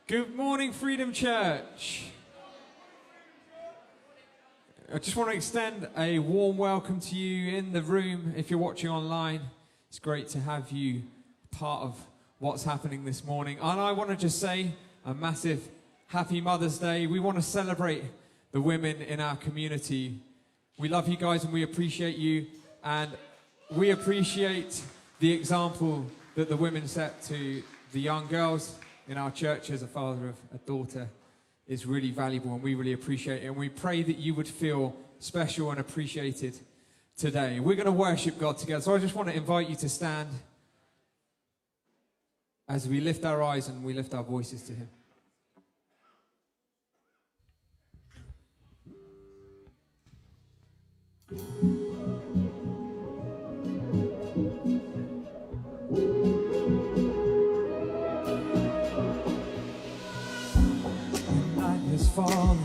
Good morning, Freedom Church. I just want to extend a warm welcome to you in the room. If you're watching online, it's great to have you part of what's happening this morning. And I want to just say a massive happy Mother's Day. We want to celebrate the women in our community. We love you guys and we appreciate you. And we appreciate the example that the women set to the young girls in our church. As a father of a daughter is really valuable, and we really appreciate it. And we pray that you would feel special and appreciated today. We're going to worship God together. So I just want to invite you to stand as we lift our eyes and we lift our voices to Him. Falling,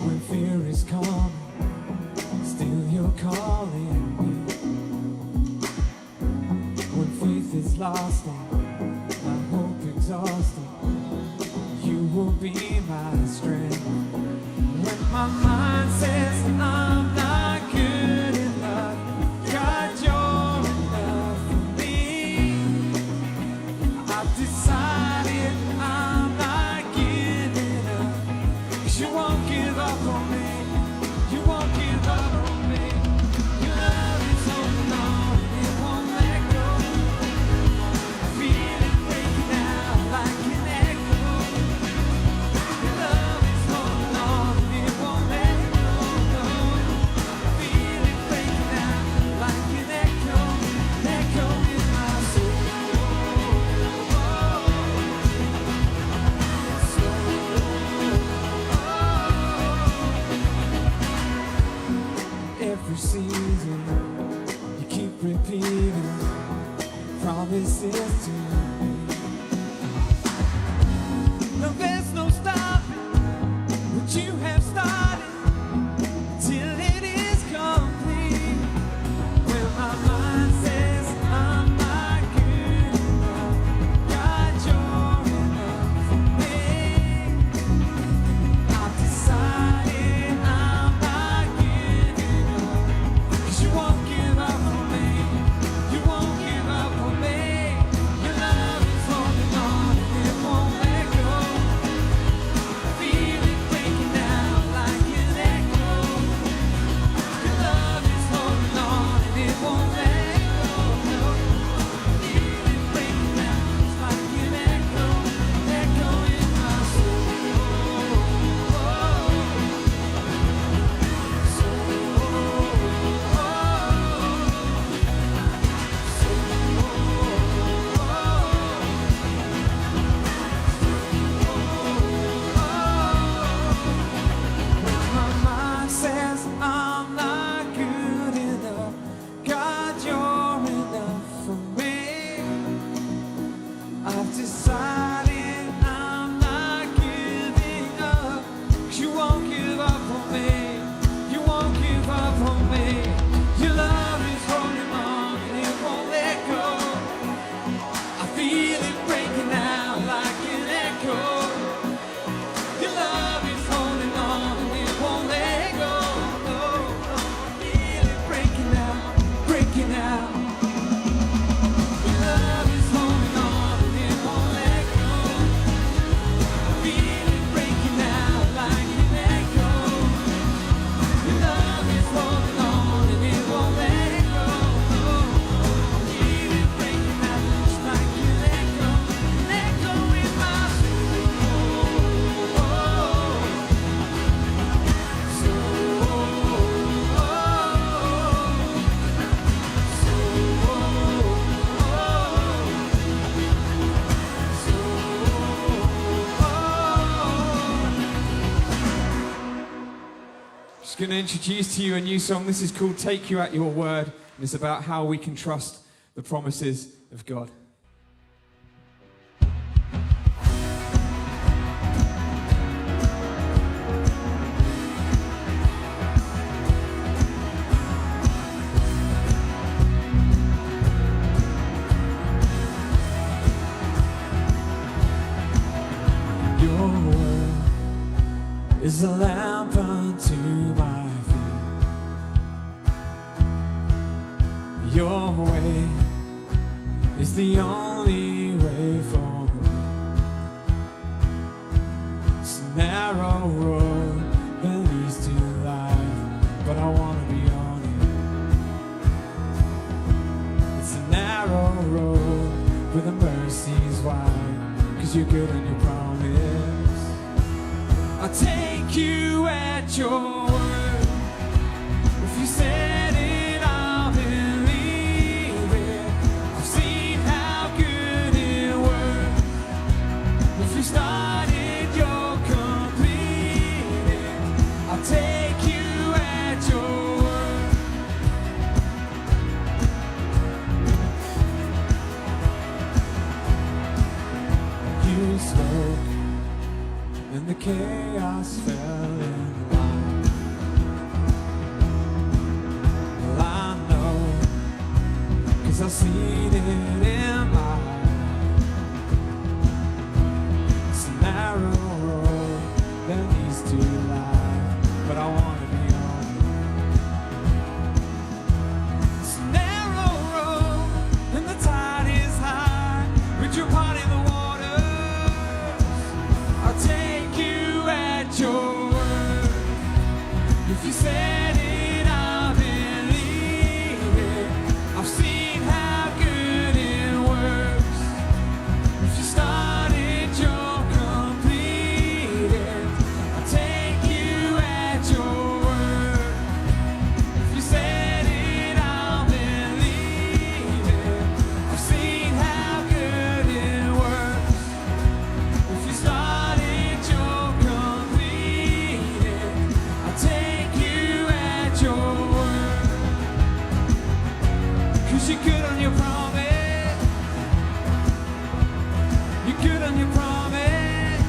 when fear is coming, still you're calling me. When faith is lost and my hope exhausted, you will be my strength. When my mind says I'm not good enough, God, you're enough for me. I've decided I'm not giving up. You won't give up on me. You won't give up on me. Your love is holding on and it won't let go. I feel it breaking out like an echo. Your love is holding on and it won't let go. I feel it breaking out like an echo. Echo in my soul. Every season, you keep repeating promises to me. No, there's no stopping what you have started till it is complete. When my mind says I'm not good enough, God, you're enough for me. I've decided I'm not giving up. You won't give up on me. You won't give up on me. Your love is holding on and it won't let go. Feel it breaking out like an echo. Your love is holding on and it won't let go. Feel it breaking out like an echo. Echo in my soul. My mind says I'm not good enough. God, you're enough for me. I've decided I'm not giving up. You won't give up on me. You won't give up on me. Your love is holding on and it won't let go. I feel it breaking out like an echo. Your love is holding on and it won't let go. I feel it breaking out, breaking out. Your love is holding on and it won't let go. I feel it breaking out like an echo. Your love is holding on and it won't let go. I feel it breaking out just like an echo. An echo in my Just going to introduce to you a new song. This is called Take You at Your Word. And it's about how we can trust the promises of God. Your word is a lamp unto my feet. Your way is the only way for me. It's a narrow road that leads to life, but I want to be on it. It's a narrow road, but the mercy's wide, 'cause you're good and you promise. I'll take you at your word. If you said it, I'll believe it. I've seen how good it works. If you started, you'll complete it. I'll take you at your word. You spoke and the chaos fell in line. Well, I know, 'cause I've seen it in my eyes. It's a narrow road that leads to life, but I want to be on it. It's a narrow road and the tide is high, but you're parting the waters. I'll take you at your word. If you said it, I'll believe it. I've seen how good it works. If you started, you'll complete it. I'll take you at your word. If you said it, I'll believe it. I've seen how good it works. If you started, you'll complete it. I'll take you at your word. 'Cause you're good on your promise. You're good on your promise.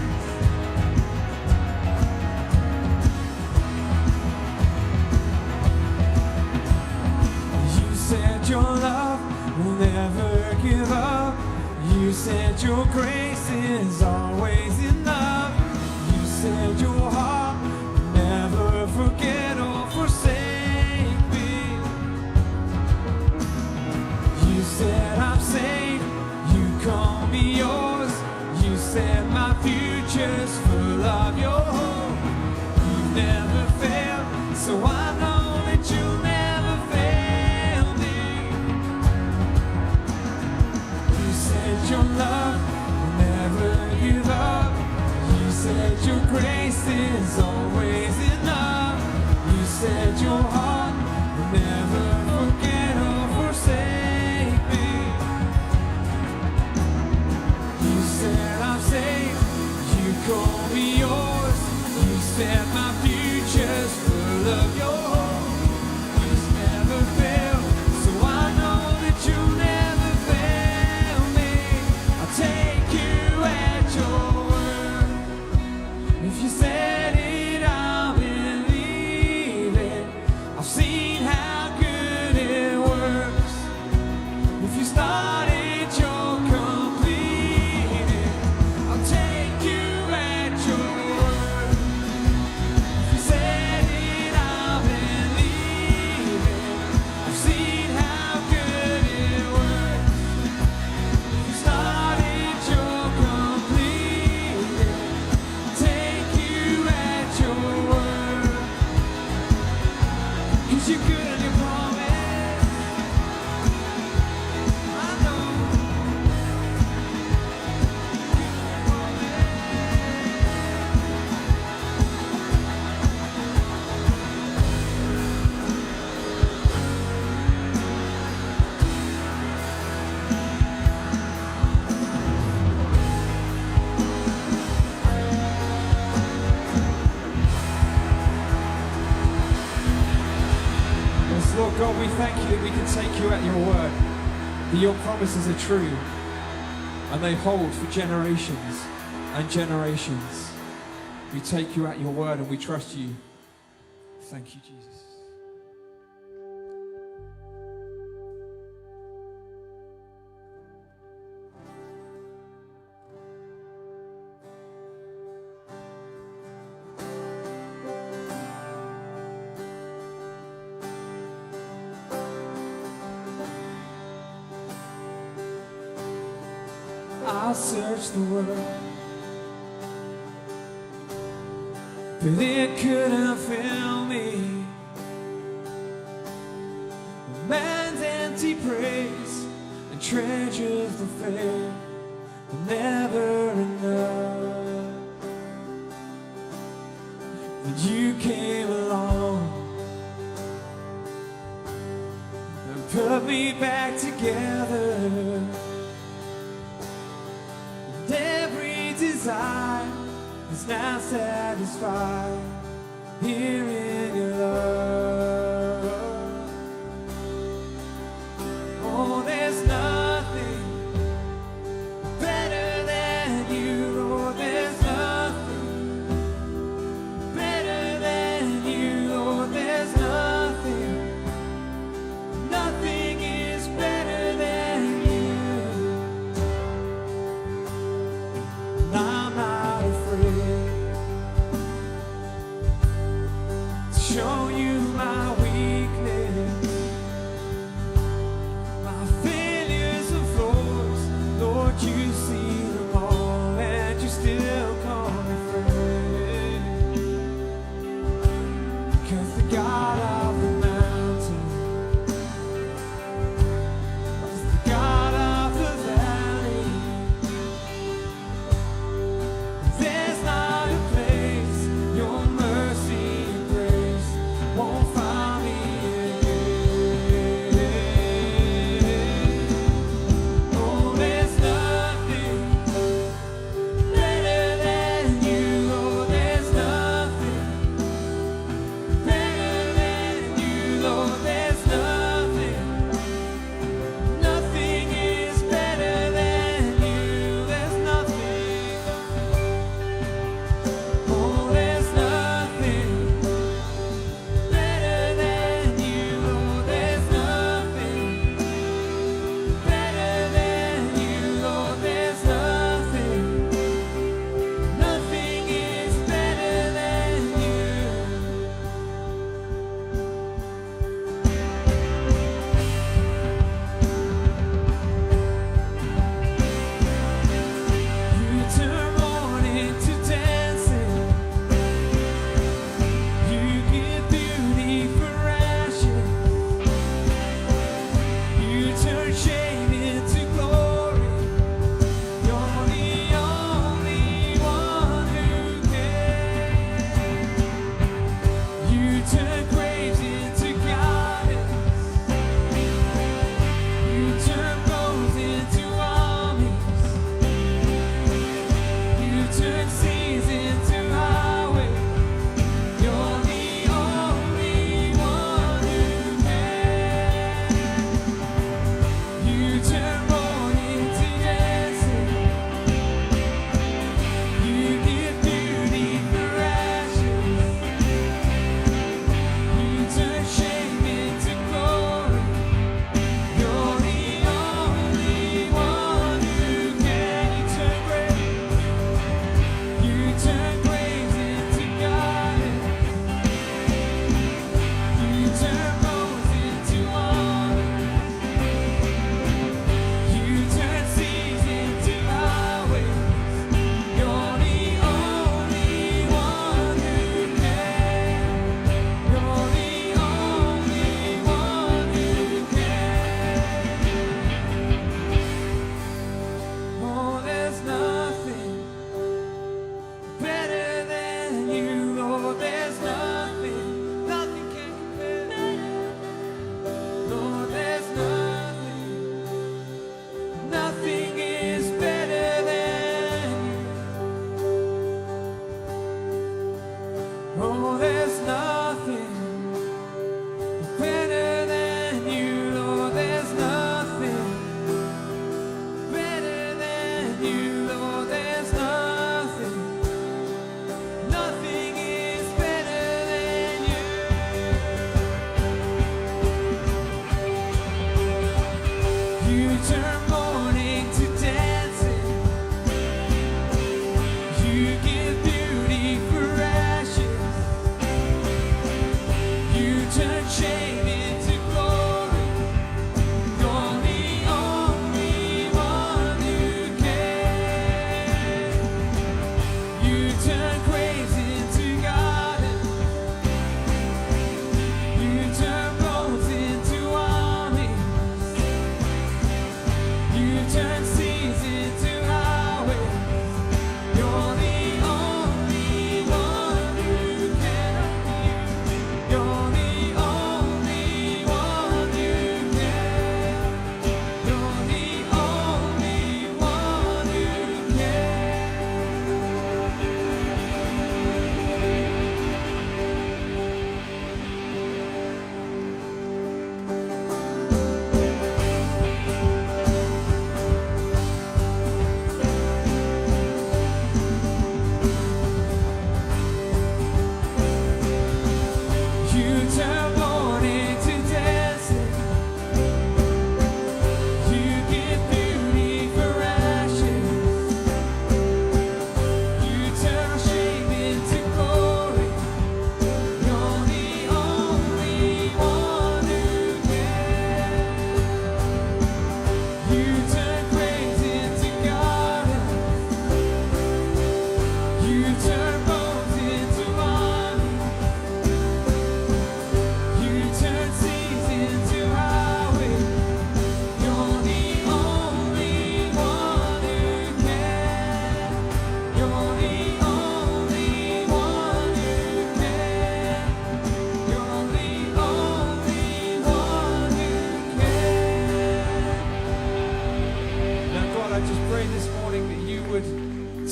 You said your love will never give up. You said your grace is always enough. You said your heart will never forget or forsake me. You said I'm safe, you call me yours. You said my future's full of your hope. You've never failed, so I know that you'll never fail me. You said your love will never give up. You said your grace is always enough. You said your heart will never forget or forsake me. You said I'm safe, you call me yours. You said my future's full of your hope. You've never failed, so I know that you'll never fail me. I'll take you at your word. If you said it, I'll believe it. I've seen how good it works. If you started, you'll complete it. I'll take you at your word. If you said it, I'll believe it. I've seen how good it works. If you started, you'll complete it. Take you at your word. 'Cause you're good on your promise. I know. Yes, Lord God, we thank you that we can take you at your word, that your promises are true, and they hold for generations and generations. We take you at your word and we trust you. Thank you, Jesus. I'll search the world, but it couldn't fill me. Man's empty praise and treasures the fair are never enough. But you came along and put me back together, and every desire is now satisfied here in your love. Oh, there's nothing better than you. Oh, there's nothing better than you. Oh, there's nothing, nothing is better than you. And I'm not afraid to show you my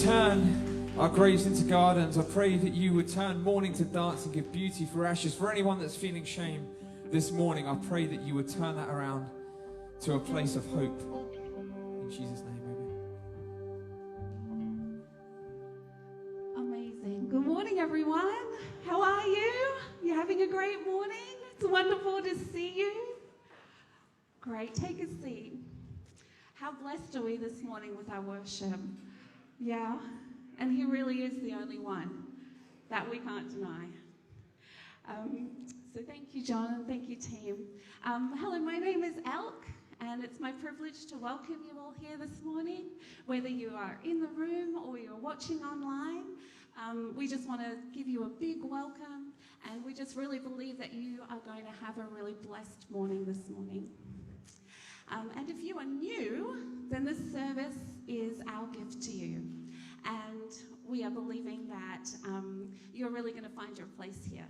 turn our graves into gardens. I pray that you would turn mourning to dance and give beauty for ashes. For anyone that's feeling shame this morning, I pray that you would turn that around to a place of hope. In Jesus' name, amen. Amazing. Good morning, everyone. How are you? You having a great morning? It's wonderful to see you. Great. Take a seat. How blessed are we this morning with our worship? Yeah. And he really is the only one that we can't deny. So thank you, John, and thank you, team. Hello, my name is Elk, and it's my privilege to welcome you all here this morning, whether you are in the room or you're watching online. We just want to give you a big welcome, and we just really believe that you are going to have a really blessed morning this morning. And if you are new, then this service is our gift to you. And we are believing that you're really going to find your place here.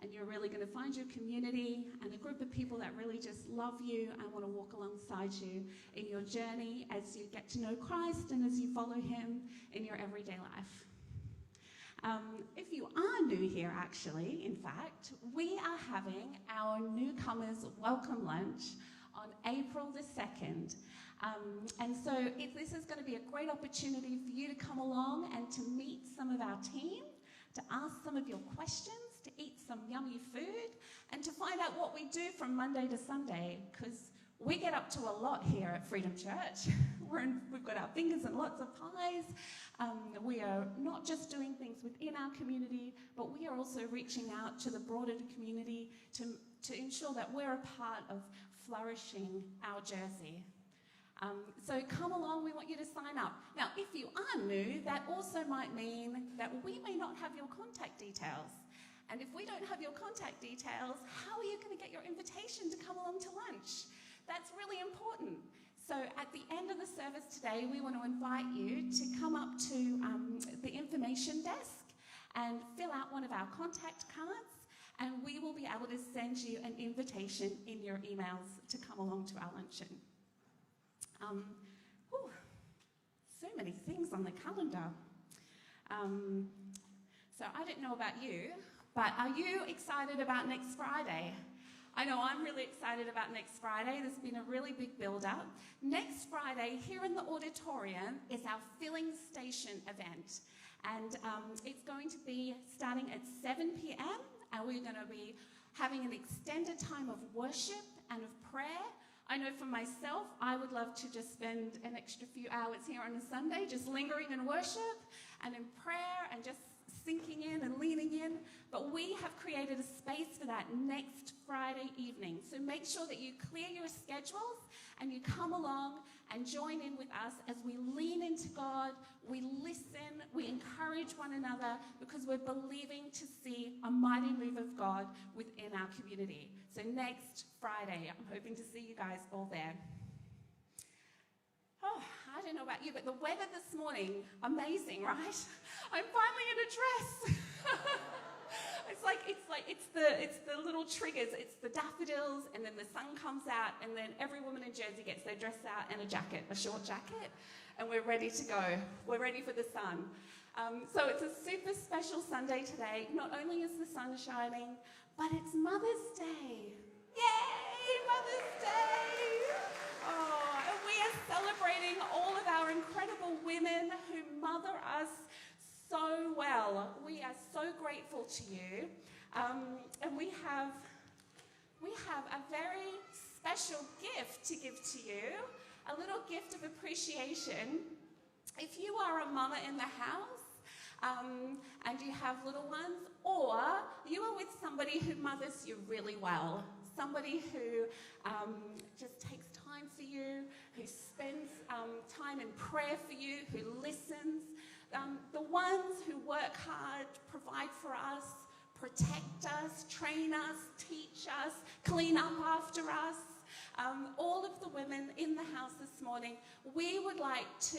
And you're really going to find your community and a group of people that really just love you and want to walk alongside you in your journey as you get to know Christ and as you follow him in your everyday life. If you are new here, actually, in fact, we are having our newcomers welcome lunch on April the 2nd. And so this is going to be a great opportunity for you to come along and to meet some of our team, to ask some of your questions, to eat some yummy food, and to find out what we do from Monday to Sunday, because we get up to a lot here at Freedom Church. We've got our fingers in lots of pies. We are not just doing things within our community, but we are also reaching out to the broader community to ensure that we're a part of flourishing our Jersey. So come along, we want you to sign up. Now, if you are new, that also might mean that we may not have your contact details. And if we don't have your contact details, how are you going to get your invitation to come along to lunch? That's really important. So at the end of the service today, we want to invite you to come up to the information desk and fill out one of our contact cards, and we will be able to send you an invitation in your emails to come along to our luncheon. So many things on the calendar. So I don't know about you, but are you excited about next Friday? I know I'm really excited about next Friday. There's been a really big build-up. Next Friday, here in the auditorium, is our filling station event. And it's going to be starting at 7 p.m. and we're going to be having an extended time of worship and of prayer. I know for myself, I would love to just spend an extra few hours here on a Sunday just lingering in worship and in prayer and just sinking in and leaning in. But we have created a space for that next Friday evening. So make sure that you clear your schedules and you come along and join in with us as we lean into God, we listen, we encourage one another, because we're believing to see a mighty move of God within our community. So next Friday, I'm hoping to see you guys all there. Oh, I don't know about you, but the weather this morning, amazing, right? I'm finally in a dress. It's the little triggers. It's the daffodils, and then the sun comes out, and then every woman in Jersey gets their dress out and a jacket, a short jacket, and we're ready to go. We're ready for the sun. So it's a super special Sunday today. Not only is the sun shining, but it's Mother's Day. Yay, Mother's Day! Oh, and we are celebrating all of our incredible women who mother us so well. We are so grateful to you. And we have a very special gift to give to you, a little gift of appreciation. If you are a mama in the house, and you have little ones, or you are with somebody who mothers you really well, somebody who just takes time for you, who spends time in prayer for you, who listens, the ones who work hard, provide for us, protect us, train us, teach us, clean up after us, all of the women in the house this morning, we would like to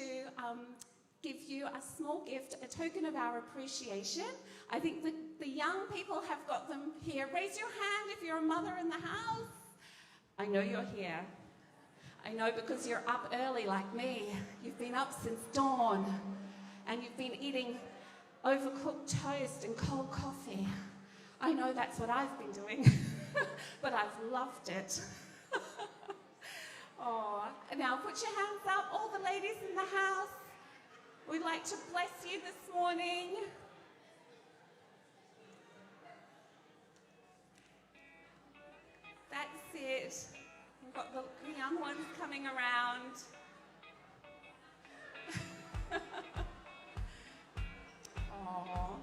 give you a small gift, a token of our appreciation. I think the young people have got them here. Raise your hand if you're a mother in the house. I know you're here. I know because you're up early like me. You've been up since dawn. And and you've been eating overcooked toast and cold coffee. I know that's what I've been doing, but I've loved it. Oh, now put your hands up, all the ladies in the house. We'd like to bless you this morning. That's it. We've got the young ones coming around. Oh.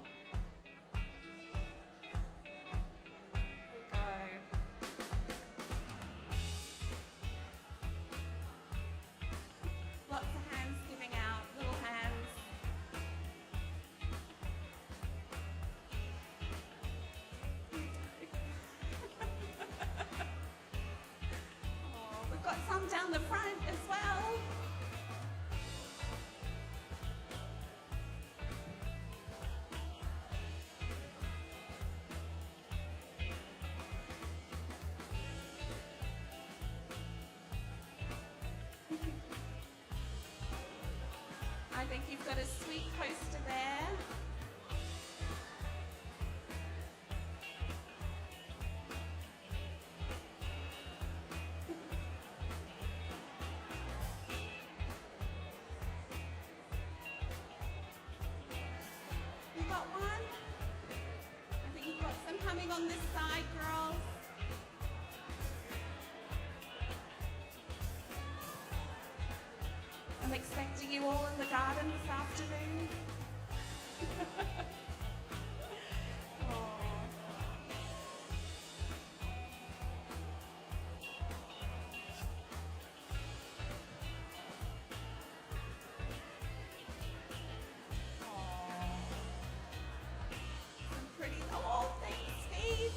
Lots of hands giving out, little hands. Oh, we've got some down the front as well. I think you've got a sweet poster there. You got one? I think you've got some coming on this side, girls. I'm expecting you all in the garden this afternoon. Oh. Some pretty, oh, thanks, Steve.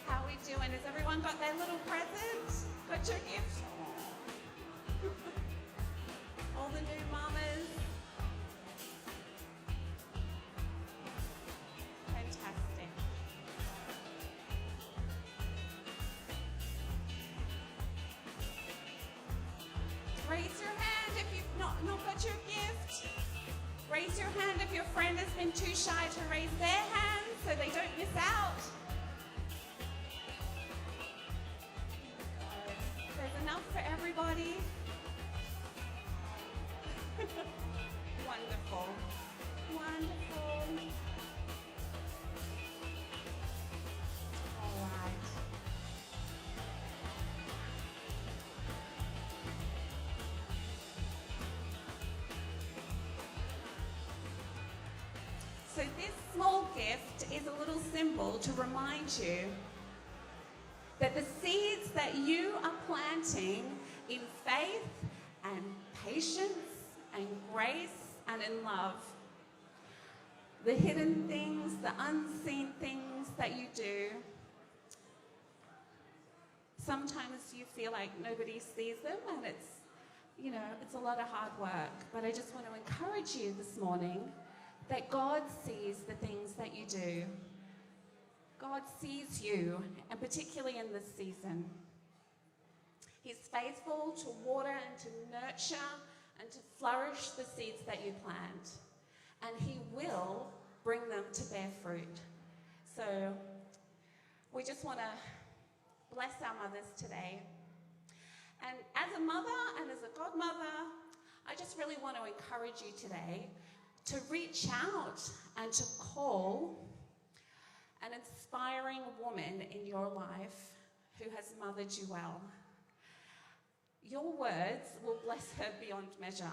How are we doing? Has everyone got their little present? Got your gift? All the new mamas. Fantastic. Raise your hand if you've not got your gift. Raise your hand if your friend has been too shy to raise their hand so they don't miss out. There's enough for everybody. Wonderful. Wonderful. All right. So this small gift is a little symbol to remind you that the seeds that you are planting in faith and patience and grace and in love, the hidden things, the unseen things that you do, sometimes you feel like nobody sees them and it's a lot of hard work. But I just want to encourage you this morning that God sees the things that you do. God sees you, and particularly in this season. He's faithful to water and to nurture and to flourish the seeds that you plant. And he will bring them to bear fruit. So we just want to bless our mothers today. And as a mother and as a godmother, I just really want to encourage you today to reach out and to call an inspiring woman in your life who has mothered you well. Your words will bless her beyond measure.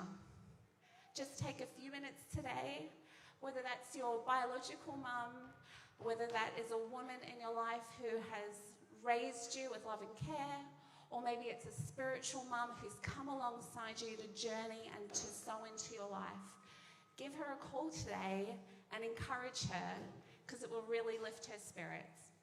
Just take a few minutes today, whether that's your biological mum, whether that is a woman in your life who has raised you with love and care, or maybe it's a spiritual mum who's come alongside you to journey and to sow into your life. Give her a call today and encourage her, because it will really lift her spirits.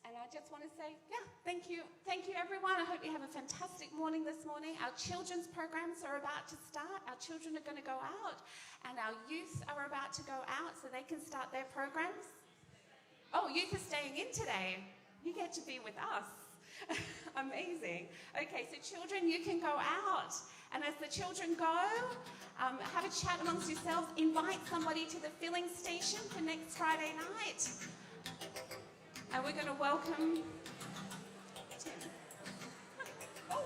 And I just want to say, thank you everyone. I hope you have a fantastic morning this morning. Our children's programs are about to start. Our children are going to go out, and our youth are about to go out so they can start their programs. Oh, youth are staying in today. You get to be with us. Amazing. Okay, so children, you can go out. And as the children go, have a chat amongst yourselves. Invite somebody to the filling station for next Friday night. And we're going to welcome Tim. Oh.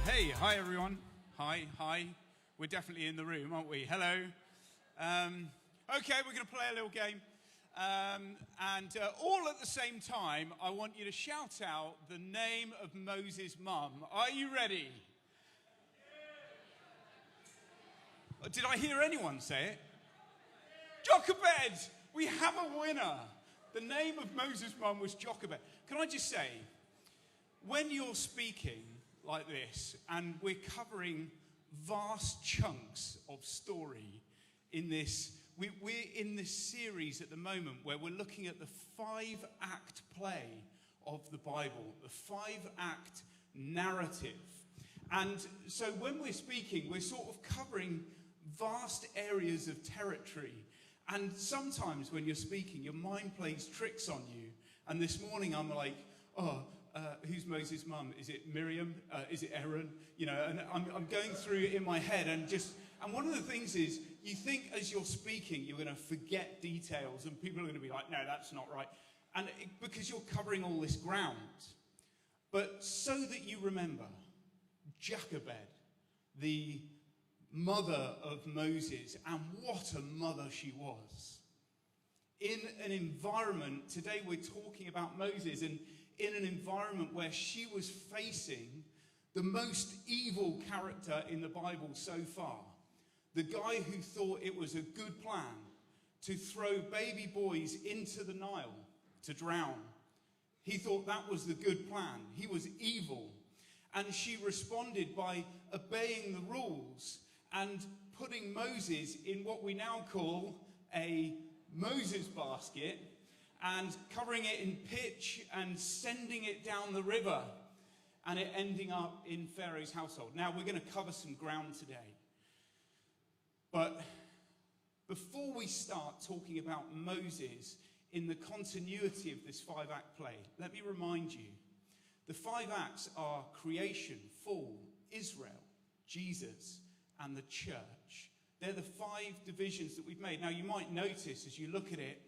Hey, hi everyone. Hi. We're definitely in the room, aren't we? Hello. Okay, we're going to play a little game. And all at the same time, I want you to shout out the name of Moses' mum. Are you ready? Did I hear anyone say it? Jochebed! We have a winner. The name of Moses' mum was Jochebed. Can I just say, when you're speaking like this, and we're covering vast chunks of story in this, we're in this series at the moment where we're looking at the 5-act play of the Bible, the 5-act narrative. And so when we're speaking, we're sort of covering vast areas of territory. And sometimes when you're speaking, your mind plays tricks on you. And this morning I'm like, who's Moses' mum? Is it Miriam? Is it Aaron? You know, and I'm going through it in my head and one of the things is you think as you're speaking, you're going to forget details and people are going to be like, no, that's not right. And because you're covering all this ground. But so that you remember, Jochebed, the mother of Moses, and what a mother she was. In an environment, today we're talking about Moses, and in an environment where she was facing the most evil character in the Bible so far. The guy who thought it was a good plan to throw baby boys into the Nile to drown. He thought that was the good plan. He was evil. And she responded by obeying the rules and putting Moses in what we now call a Moses basket and covering it in pitch and sending it down the river, and it ending up in Pharaoh's household. Now, we're going to cover some ground today. But before we start talking about Moses in the continuity of this 5-act play, let me remind you, the 5 acts are creation, fall, Israel, Jesus, and the church. They're the 5 divisions that we've made. Now, you might notice as you look at it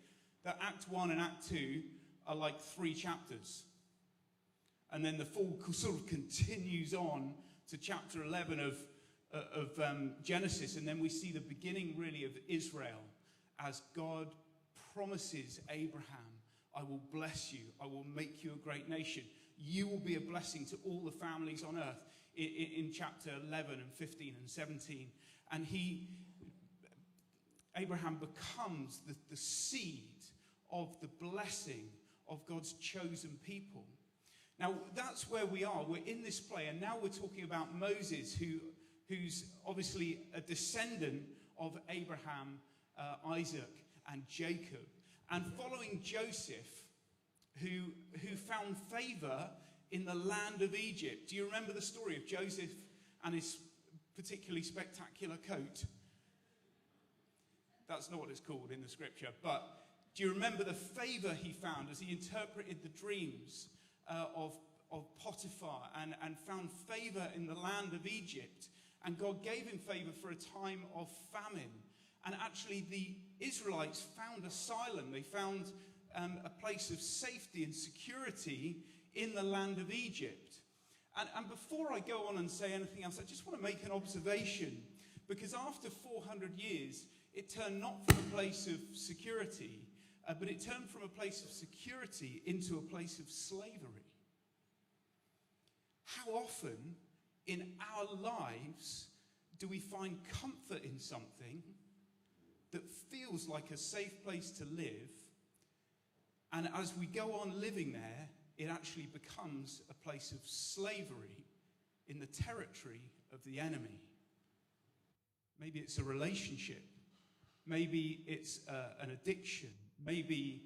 that Act 1 and Act 2 are like 3 chapters. And then the fall sort of continues on to chapter 11 of Genesis. And then we see the beginning, really, of Israel as God promises Abraham, I will bless you. I will make you a great nation. You will be a blessing to all the families on earth in chapter 11 and 15 and 17. And Abraham becomes the seed of the blessing of God's chosen people. Now, that's where we are. We're in this play, and now we're talking about Moses, who's obviously a descendant of Abraham, Isaac, and Jacob. And following Joseph, who found favor in the land of Egypt. Do you remember the story of Joseph and his particularly spectacular coat? That's not what it's called in the scripture. But do you remember the favor he found as he interpreted the dreams of Potiphar and found favor in the land of Egypt? And God gave him favor for a time of famine. And actually the Israelites found asylum. They found a place of safety and security in the land of Egypt. And before I go on and say anything else, I just want to make an observation. Because after 400 years, it turned not from a place of security, but it turned from a place of security into a place of slavery. How often in our lives do we find comfort in something that feels like a safe place to live, and as we go on living there, it actually becomes a place of slavery in the territory of the enemy? Maybe it's a relationship. Maybe it's an addiction. Maybe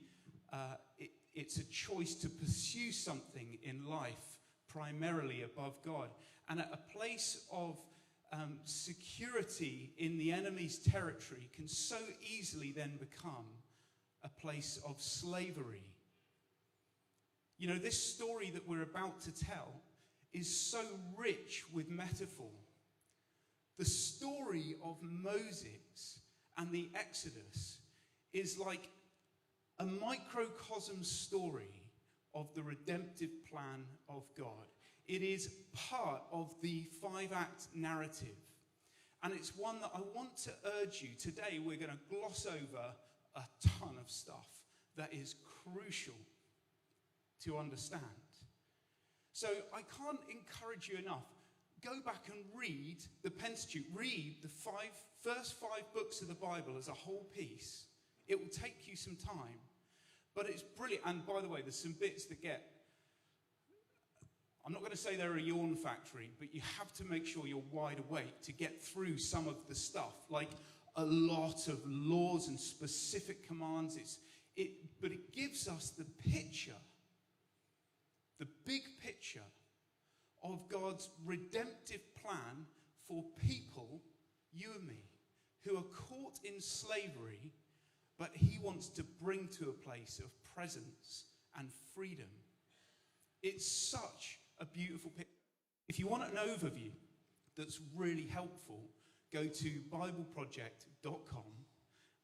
it's a choice to pursue something in life primarily above God. And at a place of security in the enemy's territory can so easily then become a place of slavery. You know, this story that we're about to tell is so rich with metaphor. The story of Moses and the Exodus is like a microcosm story of the redemptive plan of God. It is part of the 5-act narrative. And it's one that I want to urge you. Today we're going to gloss over a ton of stuff that is crucial to understand. So I can't encourage you enough. Go back and read the Pentateuch. Read the first 5 books of the Bible as a whole piece. It will take you some time. But it's brilliant. And by the way, there's some bits that get... I'm not going to say they're a yawn factory, but you have to make sure you're wide awake to get through some of the stuff. Like a lot of laws and specific commands. But it gives us the picture, the big picture of God's redemptive plan for people, you and me, who are caught in slavery, but he wants to bring to a place of presence and freedom. It's such a beautiful picture. If you want an overview that's really helpful, go to bibleproject.com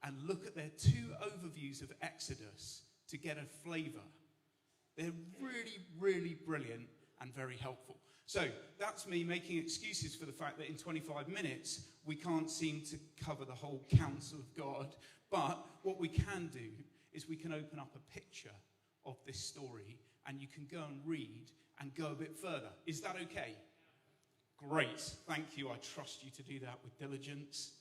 and look at their 2 overviews of Exodus to get a flavor. They're really, really brilliant and very helpful. So that's me making excuses for the fact that in 25 minutes we can't seem to cover the whole counsel of God. But what we can do is we can open up a picture of this story, and you can go and read and go a bit further. Is that okay? Great. Thank you. I trust you to do that with diligence.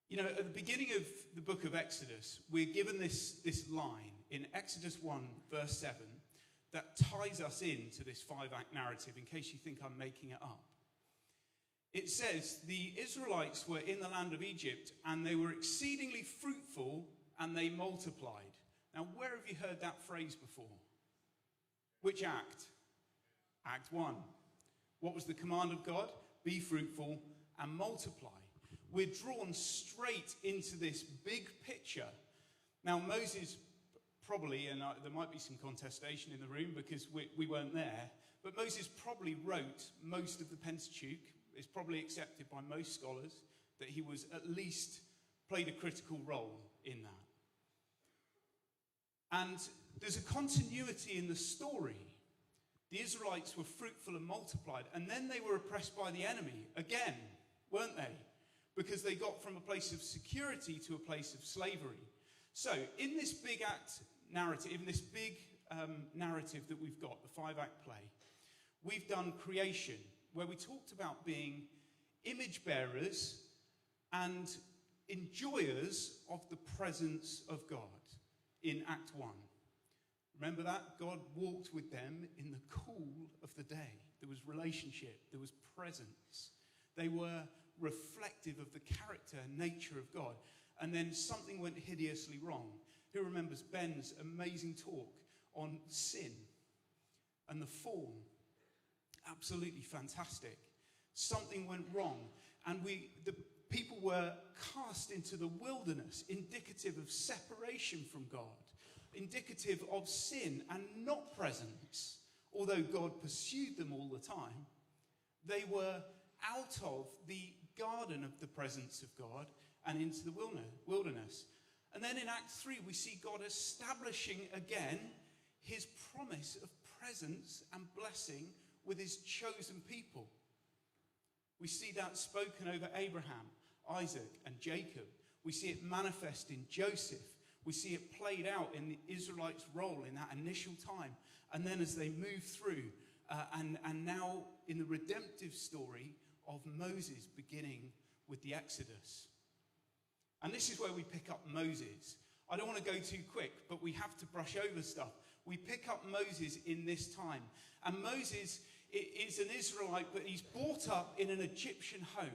You know, at the beginning of the book of Exodus, we're given this line in Exodus 1, verse 7, that ties us into this 5-act narrative, in case you think I'm making it up. it says the Israelites were in the land of Egypt and they were exceedingly fruitful and they multiplied. Now, where have you heard that phrase before? Which act? Act 1. What was the command of God? Be fruitful and multiply. We're drawn straight into this big picture. Now, Moses probably, and there might be some contestation in the room because we weren't there, but Moses probably wrote most of the Pentateuch. It's probably accepted by most scholars that he was at least played a critical role in that. And there's a continuity in the story. The Israelites were fruitful and multiplied, and then they were oppressed by the enemy again, weren't they? Because they got from a place of security to a place of slavery. So, in this big act narrative, in this big narrative that we've got, the 5-act play, we've done creation, where we talked about being image bearers and enjoyers of the presence of God in Act 1. Remember that? God walked with them in the cool of the day. There was relationship, there was presence. They were reflective of the character and nature of God. And then something went hideously wrong. Who remembers Ben's amazing talk on sin and the fall? Absolutely fantastic. Something went wrong. And the people were cast into the wilderness, indicative of separation from God, indicative of sin and not presence. Although God pursued them all the time, they were out of the garden of the presence of God and into the wilderness. And then in Act 3, we see God establishing again his promise of presence and blessing with his chosen people. We see that spoken over Abraham, Isaac, and Jacob. We see it manifest in Joseph. We see it played out in the Israelites' role in that initial time. And then as they move through, and now in the redemptive story of Moses beginning with the Exodus. And this is where we pick up Moses. I don't want to go too quick, but we have to brush over stuff. We pick up Moses in this time. And Moses is an Israelite, but he's brought up in an Egyptian home.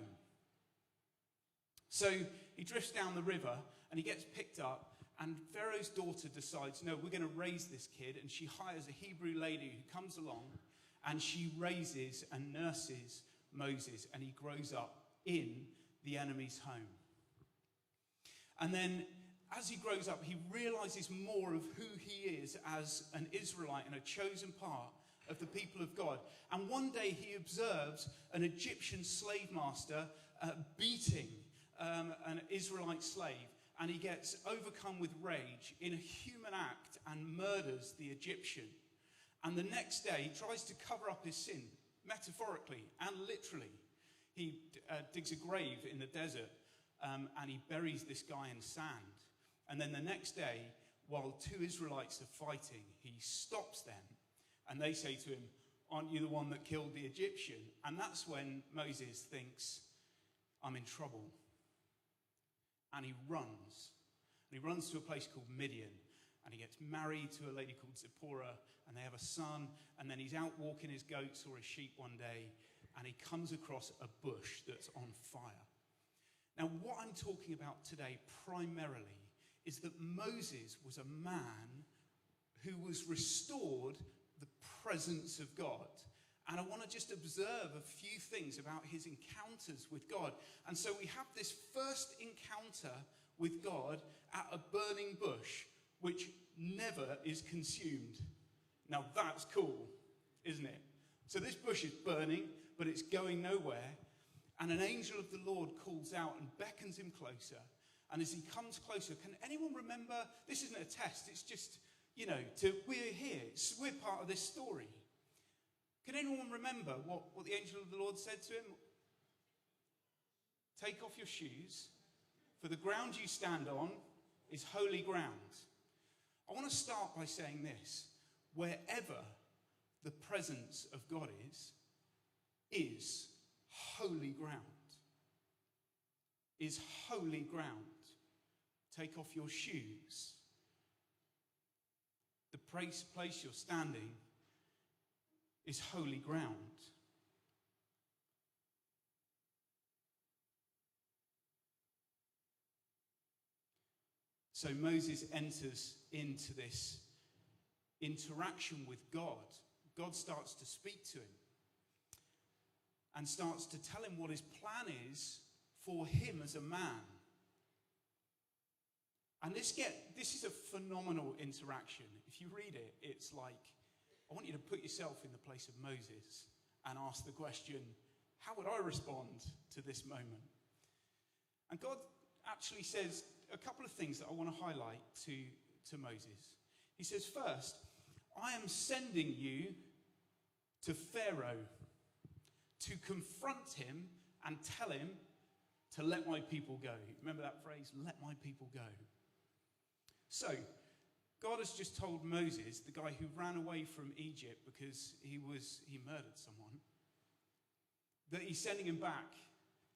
So he drifts down the river and he gets picked up, and Pharaoh's daughter decides, no, we're going to raise this kid. And she hires a Hebrew lady who comes along and she raises and nurses Moses, and he grows up in the enemy's home. And then as he grows up, he realizes more of who he is as an Israelite and a chosen part of the people of God. And one day he observes an Egyptian slave master beating an Israelite slave, and he gets overcome with rage in a human act and murders the Egyptian. And the next day he tries to cover up his sin, metaphorically and literally. He digs a grave in the desert and he buries this guy in sand. And then the next day, while 2 Israelites are fighting, he stops them and they say to him, aren't you the one that killed the Egyptian? And that's when Moses thinks, I'm in trouble. And he runs. And he runs to a place called Midian. And he gets married to a lady called Zipporah. And they have a son. And then he's out walking his goats or his sheep one day. And he comes across a bush that's on fire. Now, what I'm talking about today primarily is that Moses was a man who was restored the presence of God. And I want to just observe a few things about his encounters with God. And so we have this first encounter with God at a burning bush, which never is consumed. Now that's cool, isn't it? So this bush is burning, but it's going nowhere. And an angel of the Lord calls out and beckons him closer. And as he comes closer, can anyone remember? This isn't a test, it's just, we're here. We're part of this story. Can anyone remember what the angel of the Lord said to him? Take off your shoes, for the ground you stand on is holy ground. I want to start by saying this. Wherever the presence of God is holy ground. Is holy ground. Take off your shoes. The place you're standing is holy ground. So Moses enters into this interaction with God. God starts to speak to him and starts to tell him what his plan is for him as a man. And this is a phenomenal interaction. If you read it, it's like, I want you to put yourself in the place of Moses and ask the question, how would I respond to this moment? And God actually says a couple of things that I want to highlight to Moses. He says, first, I am sending you to Pharaoh to confront him and tell him to let my people go. Remember that phrase, let my people go. So, God has just told Moses, the guy who ran away from Egypt because he murdered someone, that he's sending him back.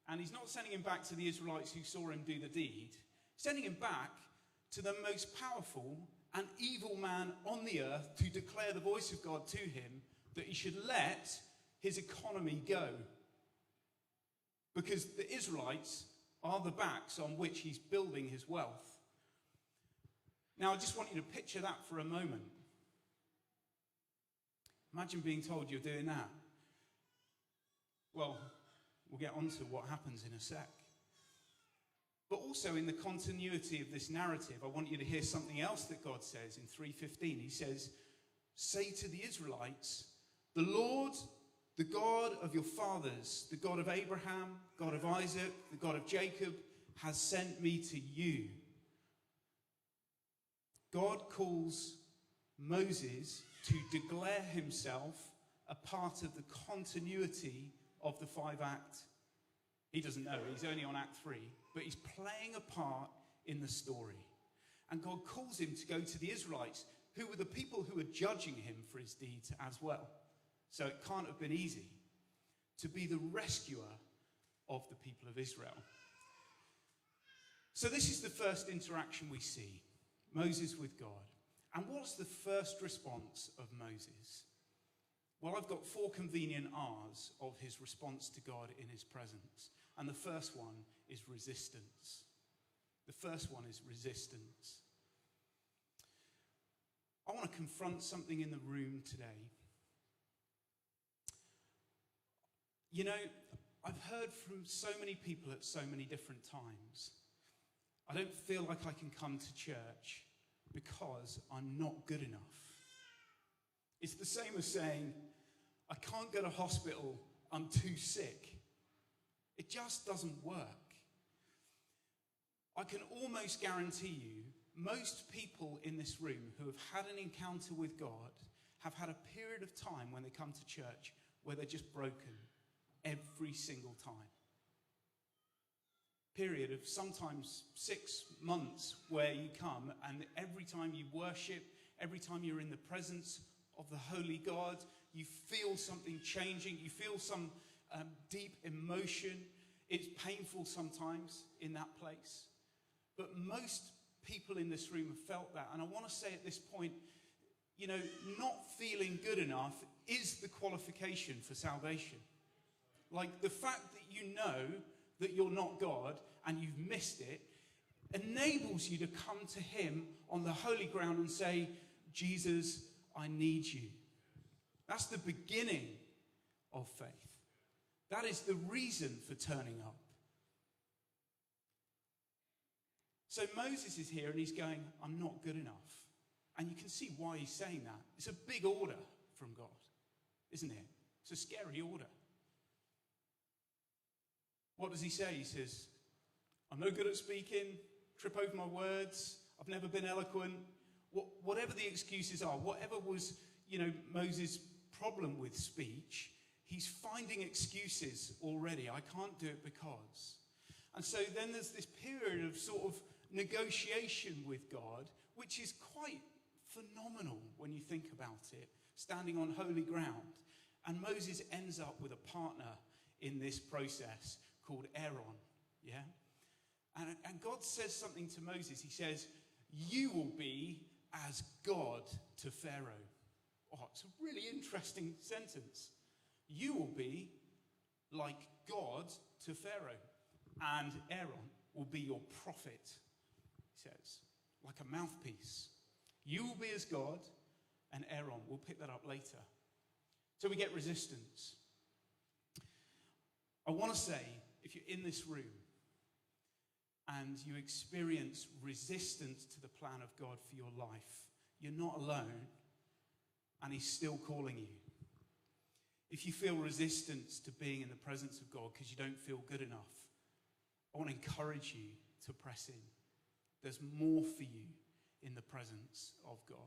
And he's not sending him back to the Israelites who saw him do the deed. He's sending him back to the most powerful and evil man on the earth to declare the voice of God to him that he should let his economy go. Because the Israelites are the backs on which he's building his wealth. Now, I just want you to picture that for a moment. Imagine being told you're doing that. Well, we'll get on to what happens in a sec. But also in the continuity of this narrative, I want you to hear something else that God says in 3:15. He says, say to the Israelites, the Lord, the God of your fathers, the God of Abraham, God of Isaac, the God of Jacob, has sent me to you. God calls Moses to declare himself a part of the continuity of the 5-act. He doesn't know, he's only on Act 3, but he's playing a part in the story. And God calls him to go to the Israelites, who were the people who were judging him for his deeds as well. So it can't have been easy to be the rescuer of the people of Israel. So this is the first interaction we see, Moses with God. And what's the first response of Moses? Well, I've got 4 convenient R's of his response to God in his presence. And the first one is resistance. The first one is resistance. I want to confront something in the room today. You know, I've heard from so many people at so many different times, I don't feel like I can come to church because I'm not good enough. It's the same as saying, I can't go to hospital, I'm too sick. It just doesn't work. I can almost guarantee you, most people in this room who have had an encounter with God have had a period of time when they come to church where they're just broken every single time. Period of sometimes 6 months where you come and every time you worship, every time you're in the presence of the Holy God, you feel something changing, you feel some deep emotion. It's painful sometimes in that place. But most people in this room have felt that. And I want to say at this point, you know, not feeling good enough is the qualification for salvation. Like the fact that you know that you're not God and you've missed it enables you to come to him on the holy ground and say, Jesus, I need you. That's the beginning of faith. That is the reason for turning up. So Moses is here and he's going, I'm not good enough. And you can see why he's saying that. It's a big order from God, isn't it? It's a scary order. What does he say? He says, I'm no good at speaking, trip over my words, I've never been eloquent. Whatever the excuses are, whatever was, you know, Moses' problem with speech, he's finding excuses already. I can't do it because. And so then there's this period of sort of negotiation with God, which is quite phenomenal when you think about it, standing on holy ground. And Moses ends up with a partner in this process called Aaron, yeah? And God says something to Moses. He says, you will be as God to Pharaoh. Oh, it's a really interesting sentence. You will be like God to Pharaoh, and Aaron will be your prophet, he says. like a mouthpiece. You will be as God, and Aaron. We'll pick that up later. So we get resistance. I want to say, if you're in this room and you experience resistance to the plan of God for your life, you're not alone, and he's still calling you. If you feel resistance to being in the presence of God because you don't feel good enough, I want to encourage you to press in. There's more for you in the presence of God.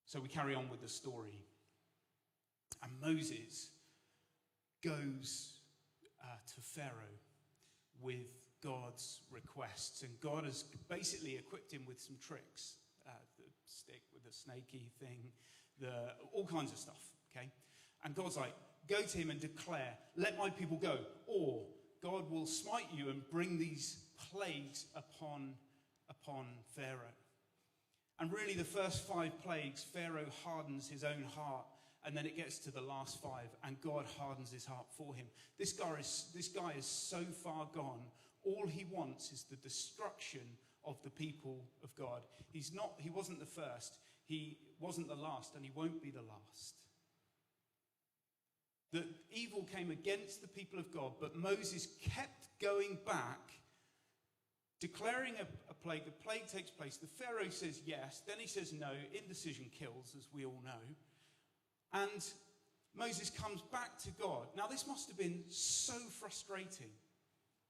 So we carry on with the story. And Moses goes to Pharaoh with God's requests. And God has basically equipped him with some tricks. The stick with the snaky thing, all kinds of stuff, okay? And God's like, go to him and declare, let my people go, or God will smite you and bring these plagues upon Pharaoh. And really the first 5 plagues, Pharaoh hardens his own heart, and then it gets to the last 5, and God hardens his heart for him. This guy is so far gone, all he wants is the destruction of the people of God. He wasn't the first, he wasn't the last, and he won't be the last. The evil came against the people of God, but Moses kept going back, declaring a plague. The plague takes place. The Pharaoh says yes, then he says no. Indecision kills, as we all know. And Moses comes back to God. Now, this must have been so frustrating.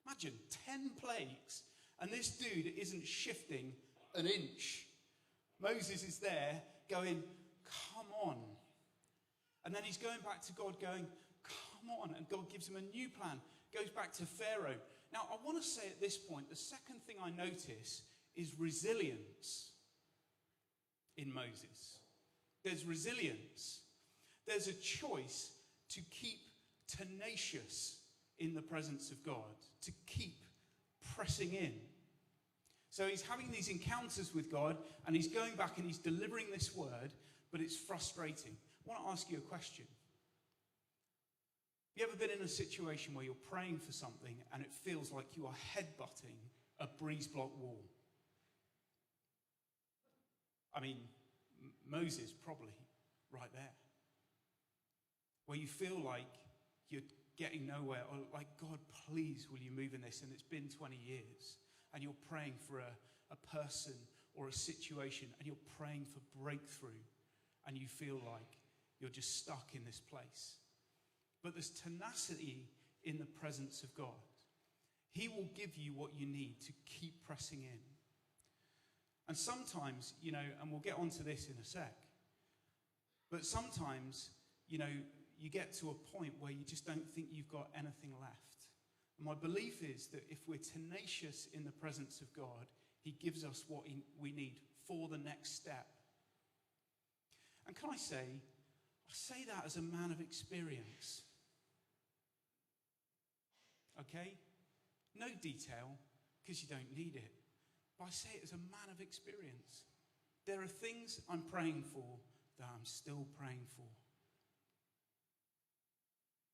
Imagine 10 plagues, and this dude isn't shifting an inch. Moses is there going, come on. And then he's going back to God going, come on. And God gives him a new plan. Goes back to Pharaoh. Now, I want to say at this point, the second thing I notice is resilience in Moses. There's resilience. There's a choice to keep tenacious in the presence of God, to keep pressing in. So he's having these encounters with God, and he's going back and he's delivering this word, but it's frustrating. I want to ask you a question. Have you ever been in a situation where you're praying for something and it feels like you are headbutting a breeze block wall? I mean, Moses probably right there. Where you feel like you're getting nowhere, or like, God, please, will you move in this? And it's been 20 years, and you're praying for a person or a situation, and you're praying for breakthrough, and you feel like you're just stuck in this place. But there's tenacity in the presence of God. He will give you what you need to keep pressing in. And sometimes, and we'll get onto this in a sec, but sometimes, you get to a point where you just don't think you've got anything left. And my belief is that if we're tenacious in the presence of God, he gives us what we need for the next step. And can I say that as a man of experience. Okay? No detail, because you don't need it. But I say it as a man of experience. There are things I'm praying for that I'm still praying for.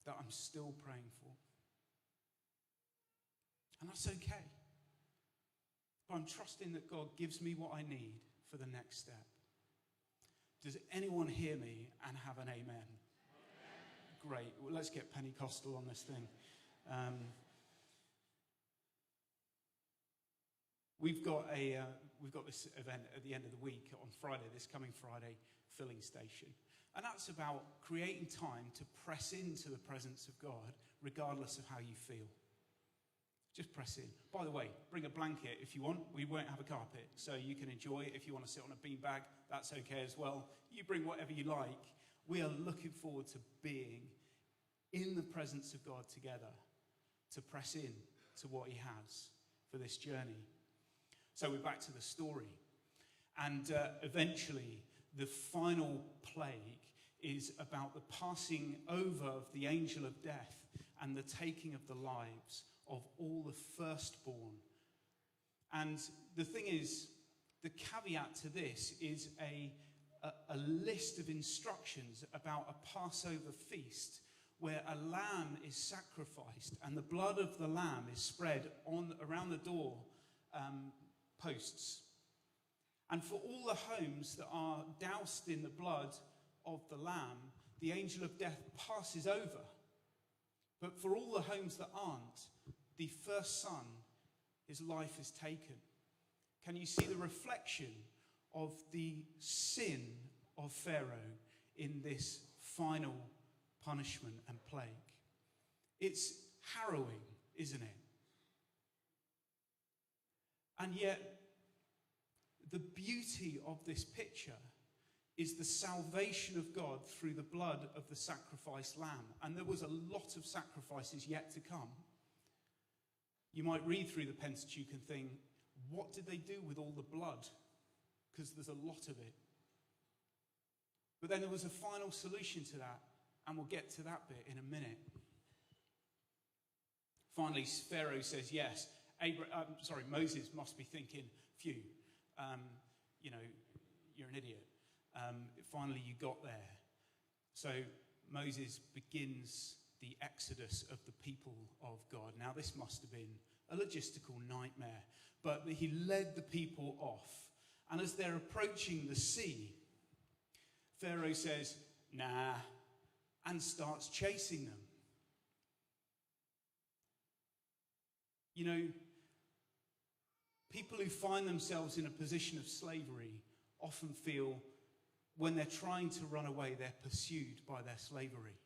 That I'm still praying for. And that's okay. But I'm trusting that God gives me what I need for the next step. Does anyone hear me and have an amen? Amen. Great. Well, let's get Pentecostal on this thing. We've got this event at the end of the week on Friday, this coming Friday, Filling Station. And that's about creating time to press into the presence of God, regardless of how you feel. Just press in. By the way, bring a blanket if you want. We won't have a carpet, so you can enjoy it. If you want to sit on a beanbag, that's okay as well. You bring whatever you like. We are looking forward to being in the presence of God together, to press in to what he has for this journey. So we're back to the story. And eventually, the final plague is about the passing over of the angel of death and the taking of the lives of all the firstborn. And the thing is, the caveat to this is a list of instructions about a Passover feast where a lamb is sacrificed and the blood of the lamb is spread around the door posts. And for all the homes that are doused in the blood of the Lamb, the angel of death passes over. But for all the homes that aren't, the first son, his life is taken. Can you see the reflection of the sin of Pharaoh in this final punishment and plague? It's harrowing, isn't it? And yet, the beauty of this picture is the salvation of God through the blood of the sacrificed lamb. And there was a lot of sacrifices yet to come. You might read through the Pentateuch and think, what did they do with all the blood? Because there's a lot of it. But then there was a final solution to that, and we'll get to that bit in a minute. Finally, Pharaoh says yes. Moses must be thinking, phew, you're an idiot. Finally, you got there. So Moses begins the exodus of the people of God. Now, this must have been a logistical nightmare, but he led the people off. And as they're approaching the sea, Pharaoh says, nah, and starts chasing them. You know, people who find themselves in a position of slavery often feel when they're trying to run away, they're pursued by their slavery.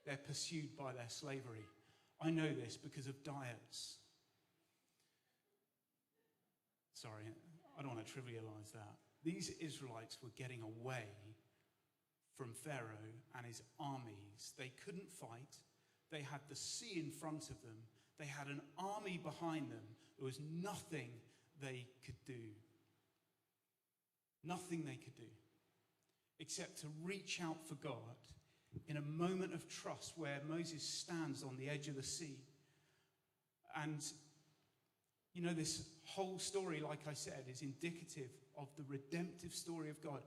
They're pursued by their slavery. I know this because of diets. Sorry, I don't want to trivialize that. These Israelites were getting away from Pharaoh and his armies. They couldn't fight. They had the sea in front of them. They had an army behind them. There was nothing they could do. Nothing they could do except to reach out for God in a moment of trust where Moses stands on the edge of the sea. And, you know, this whole story, like I said, is indicative of the redemptive story of God.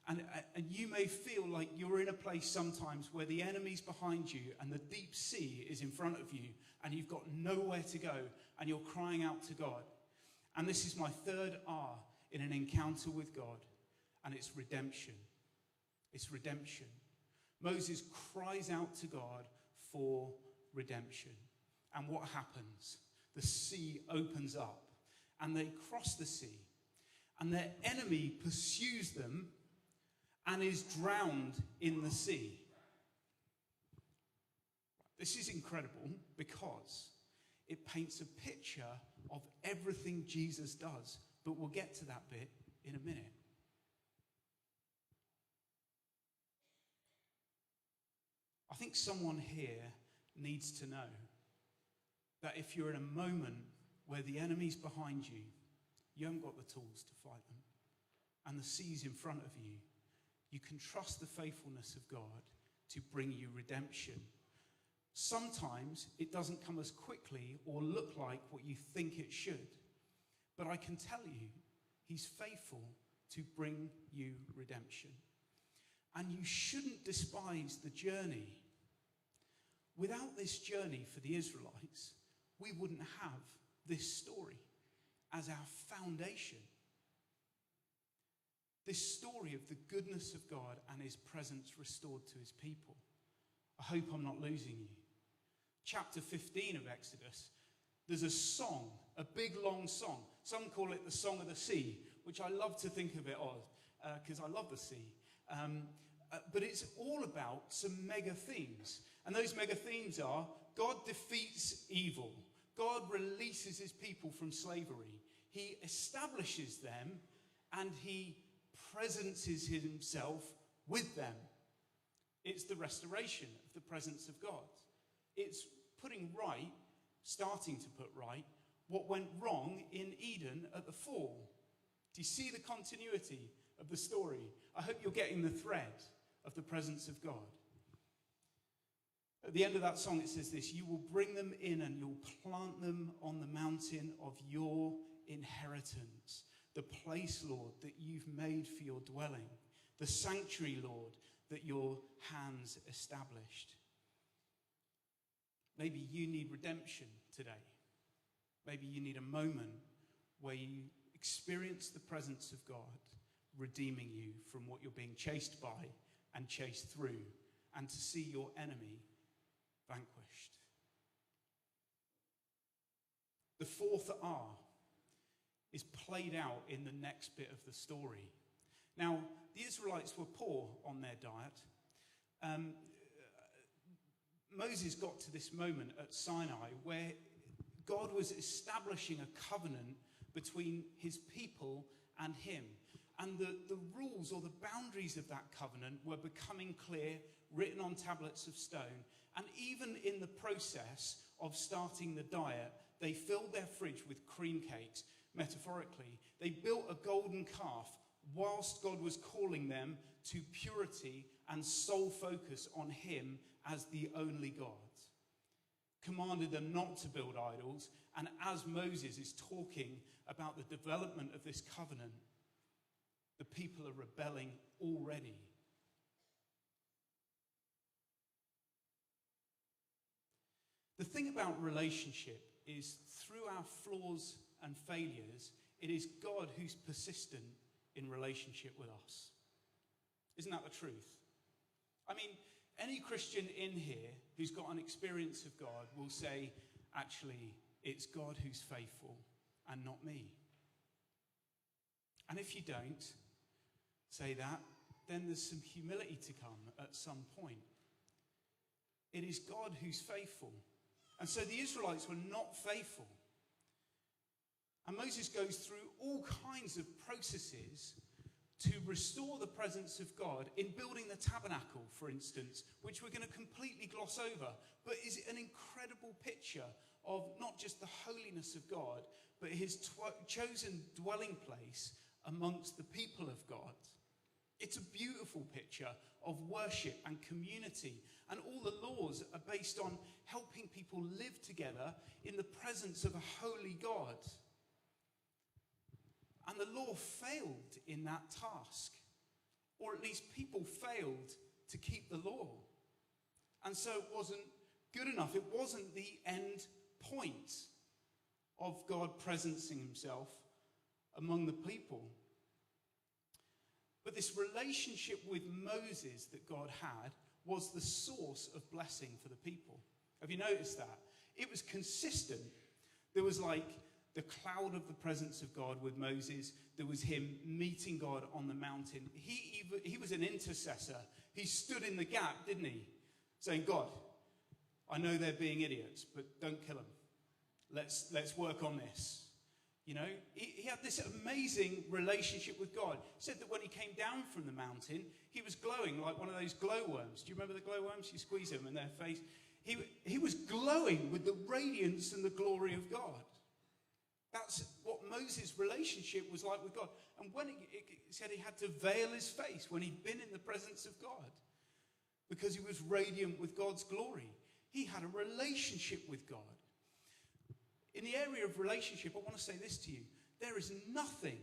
And you may feel like you're in a place sometimes where the enemy's behind you and the deep sea is in front of you and you've got nowhere to go and you're crying out to God. And this is my third R in an encounter with God, and it's redemption. It's redemption. Moses cries out to God for redemption. And what happens? The sea opens up and they cross the sea. And their enemy pursues them and is drowned in the sea. This is incredible because it paints a picture of everything Jesus does. But we'll get to that bit in a minute. I think someone here needs to know that if you're in a moment where the enemy's behind you, you haven't got the tools to fight them, and the sea's in front of you, you can trust the faithfulness of God to bring you redemption. Sometimes it doesn't come as quickly or look like what you think it should. But I can tell you, he's faithful to bring you redemption. And you shouldn't despise the journey. Without this journey for the Israelites, we wouldn't have this story as our foundation. This story of the goodness of God and his presence restored to his people. I hope I'm not losing you. Chapter 15 of Exodus, there's a song, a big long song. Some call it the Song of the Sea, which I love to think of it as, because I love the sea. But it's all about some mega themes. And those mega themes are God defeats evil. God releases his people from slavery. He establishes them and he presences himself with them. It's the restoration of the presence of God. It's putting right, starting to put right, what went wrong in Eden at the fall. Do you see the continuity of the story? I hope you're getting the thread of the presence of God. At the end of that song, it says this: you will bring them in and you'll plant them on the mountain of your inheritance, the place, Lord, that you've made for your dwelling, the sanctuary, Lord, that your hands established. Maybe you need redemption today. Maybe you need a moment where you experience the presence of God redeeming you from what you're being chased by and chased through, and to see your enemy vanquished. The fourth R is played out in the next bit of the story. Now, the Israelites were poor on their diet. Moses got to this moment at Sinai where God was establishing a covenant between his people and him. And the rules or the boundaries of that covenant were becoming clear, written on tablets of stone. And even in the process of starting the diet, they filled their fridge with cream cakes, metaphorically. They built a golden calf whilst God was calling them to purity and sole focus on him as the only God. Commanded them not to build idols. And as Moses is talking about the development of this covenant, the people are rebelling already. The thing about relationship is, through our flaws and failures, it is God who's persistent in relationship with us. Isn't that the truth? I mean, any Christian in here who's got an experience of God will say, actually, it's God who's faithful and not me. And if you don't say that, then there's some humility to come at some point. It is God who's faithful. And so the Israelites were not faithful. And Moses goes through all kinds of processes to restore the presence of God in building the tabernacle, for instance, which we're going to completely gloss over, but is an incredible picture of not just the holiness of God, but his chosen dwelling place amongst the people of God. It's a beautiful picture of worship and community, and all the laws are based on helping people live together in the presence of a holy God. And the law failed in that task, or at least people failed to keep the law. And so it wasn't good enough. It wasn't the end point of God presencing himself among the people. But this relationship with Moses that God had was the source of blessing for the people. Have you noticed that? It was consistent. There was like the cloud of the presence of God with Moses. There was him meeting God on the mountain. He was an intercessor. He stood in the gap, didn't he? Saying, God, I know they're being idiots, but don't kill them. Let's work on this. You know, he had this amazing relationship with God. He said that when he came down from the mountain, he was glowing like one of those glowworms. Do you remember the glowworms? You squeeze them in their face. He was glowing with the radiance and the glory of God. That's what Moses' relationship was like with God. And when it said he had to veil his face when he'd been in the presence of God, because he was radiant with God's glory. He had a relationship with God. In the area of relationship, I want to say this to you. There is nothing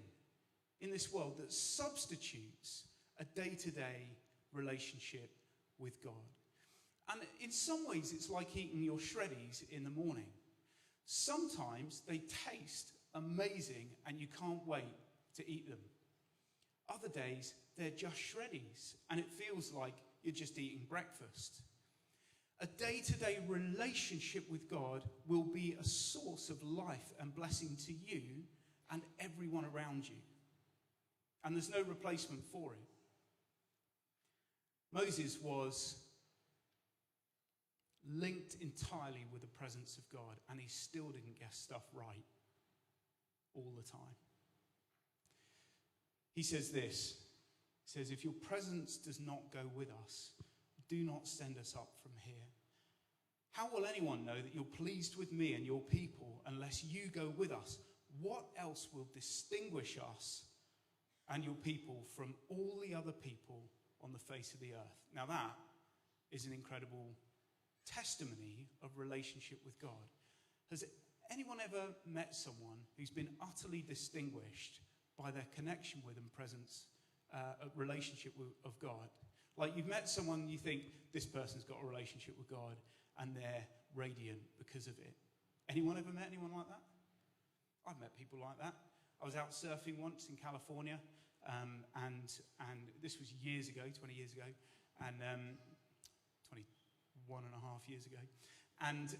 in this world that substitutes a day-to-day relationship with God. And in some ways, it's like eating your shreddies in the morning. Sometimes they taste amazing and you can't wait to eat them. Other days, they're just shreddies and it feels like you're just eating breakfast. A day-to-day relationship with God will be a source of life and blessing to you and everyone around you. And there's no replacement for it. Moses was linked entirely with the presence of God, and he still didn't get stuff right all the time. He says this, he says, if your presence does not go with us, do not send us up from here. How will anyone know that you're pleased with me and your people unless you go with us? What else will distinguish us and your people from all the other people on the face of the earth? Now that is an incredible testimony of relationship with God. Has anyone ever met someone who's been utterly distinguished by their connection with and presence, relationship of God? Like you've met someone, you think this person's got a relationship with God and they're radiant because of it. Anyone ever met anyone like that? I've met people like that. I was out surfing once in California, and this was years ago, 20 years ago, and 21 and a half years ago. And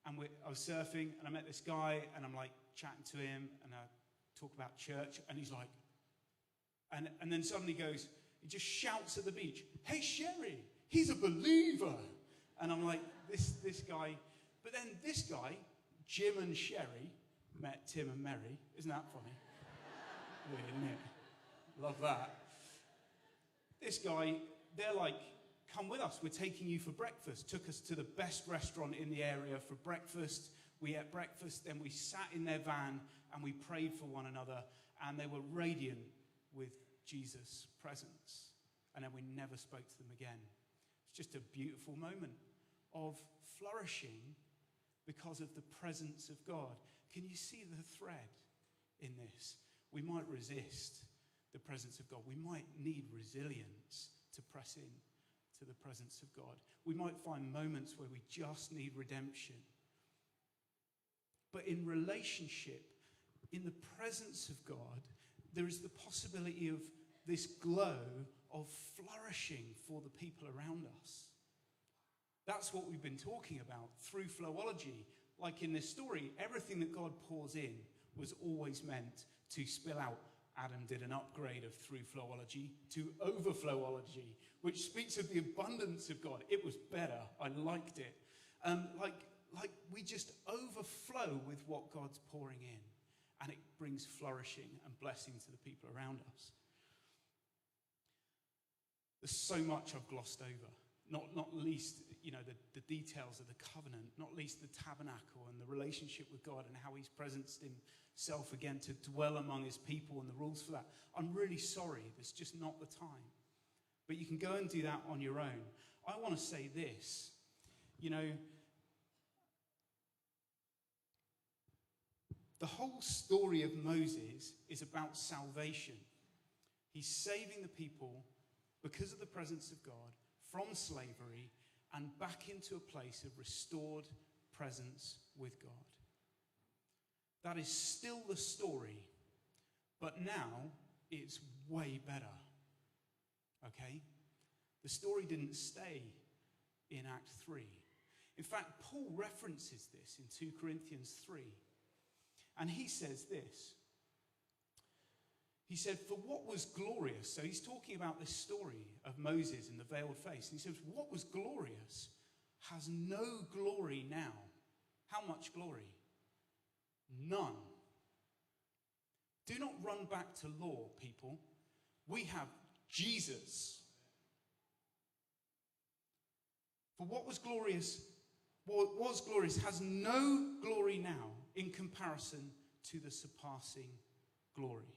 I was surfing, and I met this guy, and I'm like chatting to him, and I talk about church, and he's like, and then suddenly goes, he just shouts at the beach, "Hey, Sherry, he's a believer." And I'm like, this guy, but then this guy, Jim and Sherry, met Tim and Mary. Isn't that funny? Weird, isn't it? Love that. This guy, they're like, "Come with us, we're taking you for breakfast." Took us to the best restaurant in the area for breakfast. We ate breakfast, then we sat in their van and we prayed for one another, and they were radiant with Jesus' presence. And then we never spoke to them again. It's just a beautiful moment of flourishing because of the presence of God. Can you see the thread in this? We might resist the presence of God. We might need resilience to press in to the presence of God. We might find moments where we just need redemption. But in relationship, in the presence of God, there is the possibility of this glow of flourishing for the people around us. That's what we've been talking about through flowology. Like in this story, everything that God pours in was always meant to spill out. Adam did an upgrade of through flowology to overflowology, which speaks of the abundance of God. It was better. I liked it. Like we just overflow with what God's pouring in, and it brings flourishing and blessing to the people around us. There's so much I've glossed over. Not least, the details of the covenant, not least the tabernacle and the relationship with God and how he's presenced himself again to dwell among his people and the rules for that. I'm really sorry. There's just not the time. But you can go and do that on your own. I want to say this. The whole story of Moses is about salvation. He's saving the people because of the presence of God from slavery and back into a place of restored presence with God. That is still the story, but now it's way better. Okay? The story didn't stay in Act 3. In fact, Paul references this in 2 Corinthians 3. And he says this. He said, "For what was glorious," so he's talking about this story of Moses and the veiled face. And he says, "What was glorious has no glory now." How much glory? None. Do not run back to law, people. We have Jesus. For what was glorious has no glory now in comparison to the surpassing glory.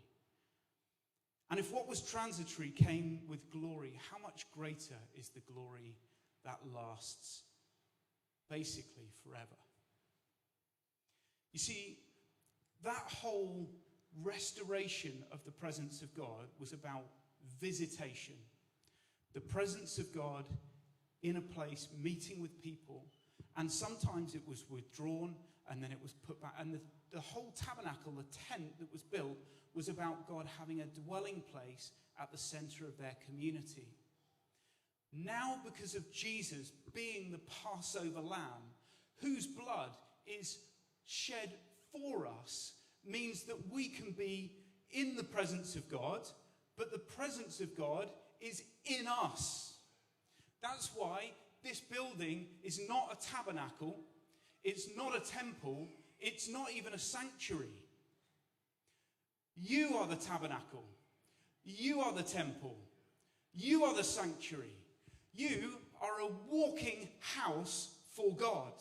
And if what was transitory came with glory, how much greater is the glory that lasts basically forever? You see, that whole restoration of the presence of God was about visitation. The presence of God in a place, meeting with people, and sometimes it was withdrawn and then it was put back. And the whole tabernacle, the tent that was built, was about God having a dwelling place at the center of their community. Now, because of Jesus being the Passover lamb, whose blood is shed for us, means that we can be in the presence of God, but the presence of God is in us. That's why this building is not a tabernacle, it's not a temple, it's not even a sanctuary. You are the tabernacle. You are the temple. You are the sanctuary. You are a walking house for God.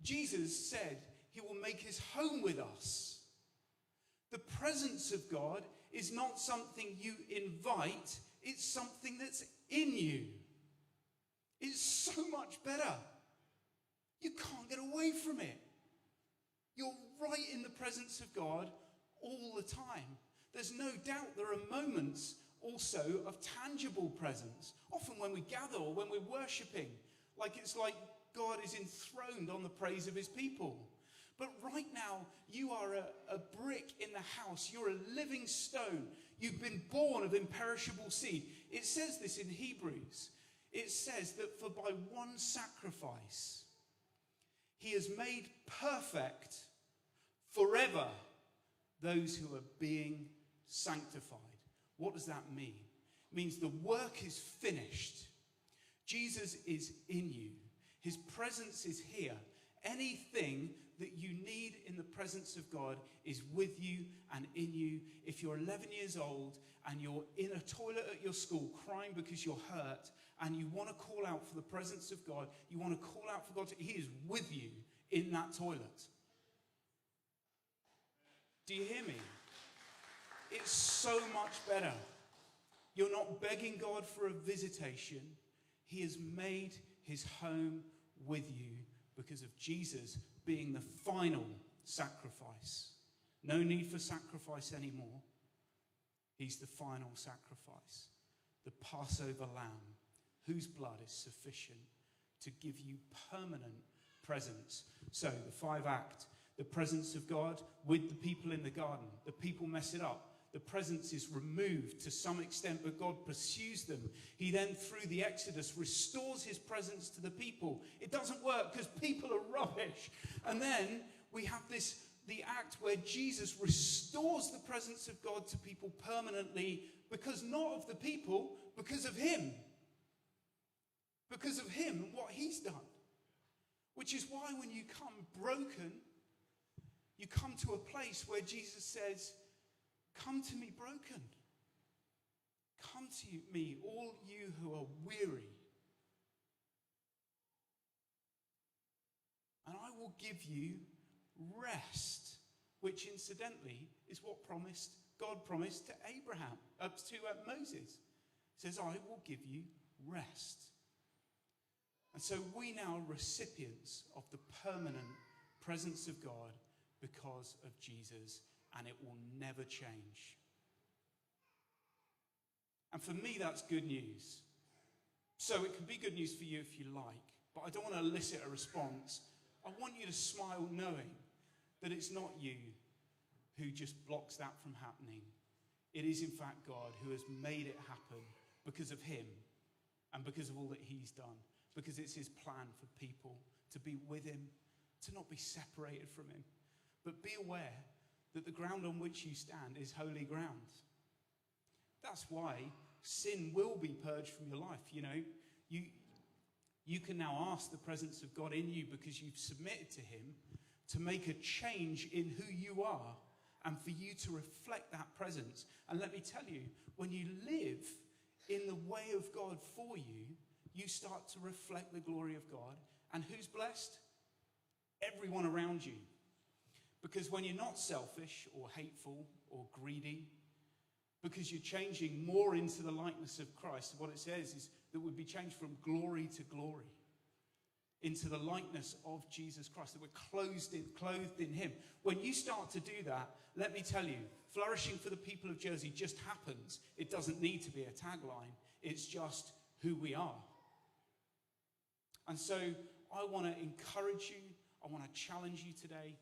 Jesus said he will make his home with us. The presence of God is not something you invite, it's something that's in you. It's so much better. You can't get away from it. You're right in the presence of God all the time. There's no doubt there are moments also of tangible presence. Often when we gather or when we're worshipping, it's like God is enthroned on the praise of his people. But right now, you are a brick in the house. You're a living stone. You've been born of imperishable seed. It says this in Hebrews. It says that for by one sacrifice, he has made perfect forever those who are being sanctified. What does that mean? It means the work is finished. Jesus is in you. His presence is here. Anything that you need in the presence of God is with you and in you. If you're 11 years old and you're in a toilet at your school crying because you're hurt and you want to call out for the presence of God, you want to call out for God, he is with you in that toilet. Do you hear me? It's so much better. You're not begging God for a visitation. He has made his home with you because of Jesus being the final sacrifice. No need for sacrifice anymore. He's the final sacrifice. The Passover lamb, whose blood is sufficient to give you permanent presence. So the 5-act, the presence of God with the people in the garden. The people mess it up. The presence is removed to some extent, but God pursues them. He then, through the Exodus, restores his presence to the people. It doesn't work because people are rubbish. And then we have the act where Jesus restores the presence of God to people permanently, because not of the people, because of him. Because of him and what he's done. Which is why when you come broken, you come to a place where Jesus says, come to me broken. Come to me, all you who are weary. And I will give you rest, which incidentally is what God promised to Abraham, to Moses. He says, I will give you rest. And so we now are recipients of the permanent presence of God because of Jesus, and it will never change. And for me, that's good news. So it can be good news for you if you like, but I don't want to elicit a response. I want you to smile knowing that it's not you who just blocks that from happening. It is in fact God who has made it happen because of him and because of all that he's done, because it's his plan for people to be with him, to not be separated from him. But be aware that the ground on which you stand is holy ground. That's why sin will be purged from your life. You know, you can now ask the presence of God in you because you've submitted to him to make a change in who you are and for you to reflect that presence. And let me tell you, when you live in the way of God for you, you start to reflect the glory of God. And who's blessed? Everyone around you. Because when you're not selfish or hateful or greedy, because you're changing more into the likeness of Christ, what it says is that we'd be changed from glory to glory into the likeness of Jesus Christ, that we're clothed in him. When you start to do that, let me tell you, flourishing for the people of Jersey just happens. It doesn't need to be a tagline. It's just who we are. And so I want to encourage you. I want to challenge you today.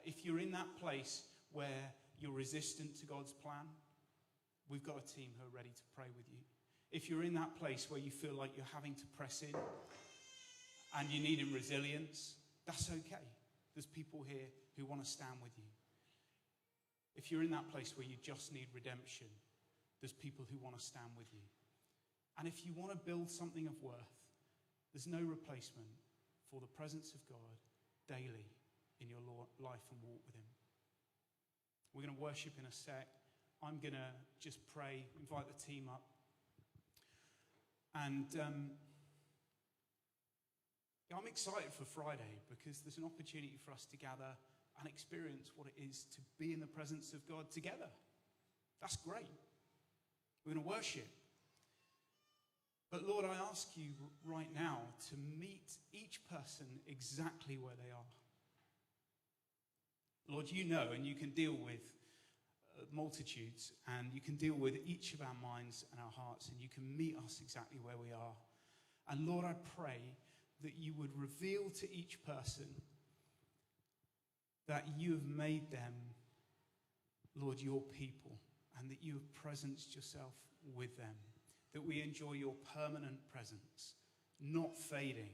If you're in that place where you're resistant to God's plan, we've got a team who are ready to pray with you. If you're in that place where you feel like you're having to press in and you're needing resilience, that's okay. There's people here who want to stand with you. If you're in that place where you just need redemption, there's people who want to stand with you. And if you want to build something of worth, there's no replacement for the presence of God daily in your life and walk with him. We're going to worship in a sec. I'm going to just pray, invite the team up. And I'm excited for Friday because there's an opportunity for us to gather and experience what it is to be in the presence of God together. That's great. We're going to worship. But Lord, I ask you right now to meet each person exactly where they are. Lord, you know, and you can deal with multitudes, and you can deal with each of our minds and our hearts, and you can meet us exactly where we are. And Lord, I pray that you would reveal to each person that you have made them, Lord, your people, and that you have presenced yourself with them, that we enjoy your permanent presence, not fading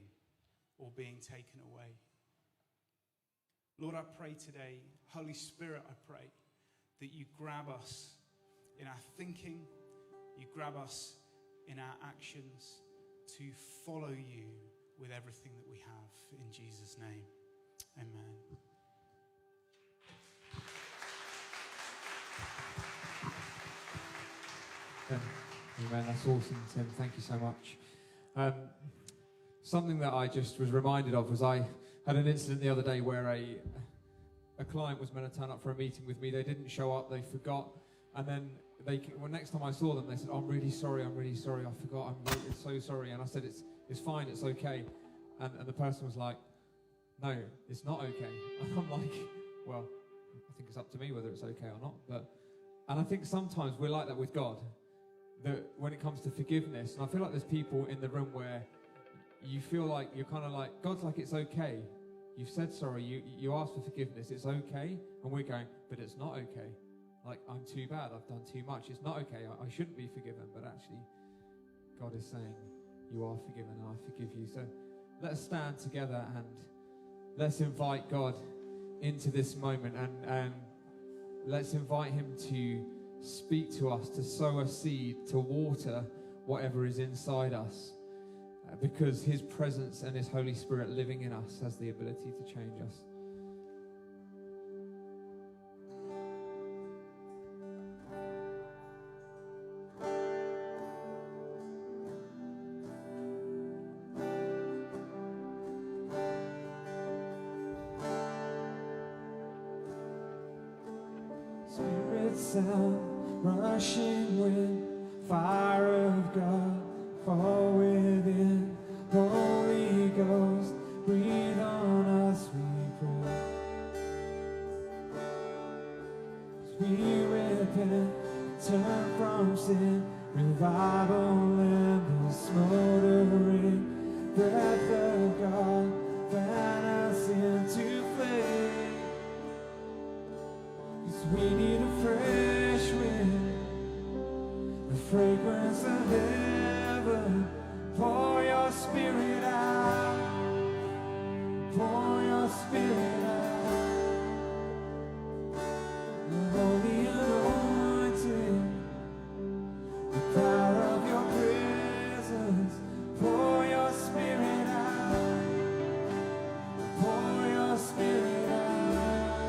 or being taken away. Lord, I pray today, Holy Spirit, I pray that you grab us in our thinking, you grab us in our actions to follow you with everything that we have. In Jesus' name, amen. Amen. That's awesome, Tim. Thank you so much. Something that I just was reminded of was I had an incident the other day where a client was meant to turn up for a meeting with me. They didn't show up. They forgot. And then next time I saw them, they said, "I'm really sorry. I forgot. I'm really so sorry." And I said, it's fine. It's okay. And the person was like, "No, it's not okay." And I'm like, well, I think it's up to me whether it's okay or not. And I think sometimes we're like that with God. That when it comes to forgiveness, and I feel like there's people in the room where you feel like you're kind of like, God's like, it's okay. You've said sorry, you asked for forgiveness, it's okay. And we're going, but it's not okay. Like, I'm too bad, I've done too much, it's not okay, I shouldn't be forgiven. But actually, God is saying, you are forgiven and I forgive you. So let's stand together and let's invite God into this moment and let's invite him to speak to us, to sow a seed, to water whatever is inside us. Because his presence and his Holy Spirit living in us has the ability to change us. Spirit sound, rushing wind, fire of God, fall within. Holy Ghost, breathe on us, we pray. As we repent, turn from sin, revival and the smoldering breath of God, fan us into flame. 'Cause we need a fresh wind, the fragrance of heaven. Pour your spirit